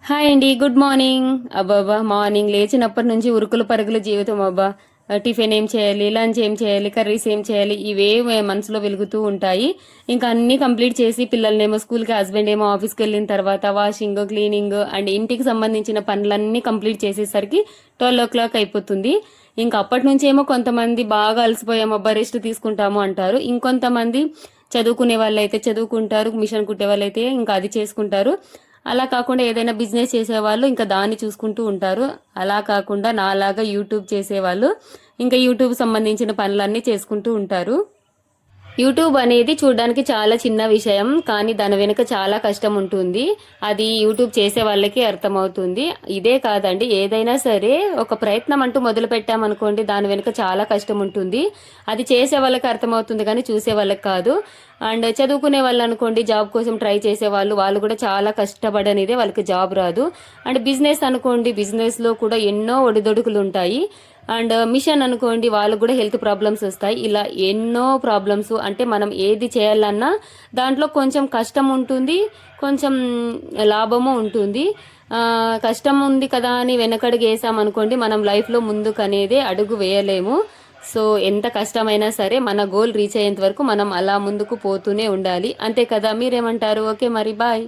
Hi అండి, good morning. అబ్బాబా, morning లేచినప్పటి నుంచి ఉరుకులు పరుగుల జీవితం అబ్బా. టిఫిన్ ఏం చేయాలి, లంచ్ ఏం చేయాలి, కర్రీస్ ఏం చేయాలి, ఇవే మనసులో వెలుగుతూ ఉంటాయి. ఇంకా అన్ని కంప్లీట్ చేసి పిల్లల్నేమో స్కూల్కి, హస్బెండ్ ఏమో ఆఫీస్కి వెళ్ళిన తర్వాత వాషింగ్, క్లీనింగ్ అండ్ ఇంటికి సంబంధించిన పనులన్నీ కంప్లీట్ చేసేసరికి 12 o'clock అయిపోతుంది. ఇంకా అప్పటి నుంచి ఏమో కొంతమంది బాగా అలసిపోయాము అబ్బా, రెస్ట్ తీసుకుంటాము అంటారు. ఇంకొంతమంది చదువుకునే వాళ్ళు అయితే చదువుకుంటారు, మిషన్ కుట్టే వాళ్ళు అయితే ఇంకా అది చేసుకుంటారు. అలా కాకుండా ఏదైనా బిజినెస్ చేసేవాళ్ళు ఇంకా దాన్ని చూసుకుంటూ ఉంటారు. అలా కాకుండా నాలాగా యూట్యూబ్ చేసేవాళ్ళు ఇంకా యూట్యూబ్ సంబంధించిన పనులన్నీ చేసుకుంటూ ఉంటారు. యూట్యూబ్ అనేది చూడడానికి చాలా చిన్న విషయం, కానీ దాని వెనుక చాలా కష్టం ఉంటుంది. అది యూట్యూబ్ చేసే వాళ్ళకి అర్థమవుతుంది. ఇదే కాదండి, ఏదైనా సరే ఒక ప్రయత్నం అంటూ మొదలు పెట్టామనుకోండి, దాని వెనుక చాలా కష్టం ఉంటుంది. అది చేసే వాళ్ళకి అర్థమవుతుంది కానీ చూసే వాళ్ళకి కాదు. అండ్ చదువుకునే వాళ్ళు అనుకోండి, జాబ్ కోసం ట్రై చేసే వాళ్ళు కూడా చాలా కష్టపడనిదే వాళ్ళకి జాబ్ రాదు. అండ్ బిజినెస్ అనుకోండి, బిజినెస్లో కూడా ఎన్నో ఒడిదొడుకులు ఉంటాయి. అండ్ మిషన్ అనుకోండి, వాళ్ళకు కూడా హెల్త్ ప్రాబ్లమ్స్ వస్తాయి. ఇలా ఎన్నో ప్రాబ్లమ్స్, అంటే మనం ఏది చేయాలన్నా దాంట్లో కొంచెం కష్టం ఉంటుంది, కొంచెం లాభము ఉంటుంది. కష్టం ఉంది కదా అని వెనకడుగు వేసామనుకోండి, మనం లైఫ్లో ముందుకు అనేది అడుగు వేయలేము. సో ఎంత కష్టమైనా సరే మన గోల్ రీచ్ అయ్యేంత వరకు మనం అలా ముందుకు పోతూనే ఉండాలి. అంతే కదా, మీరేమంటారు? ఓకే మరి, బాయ్.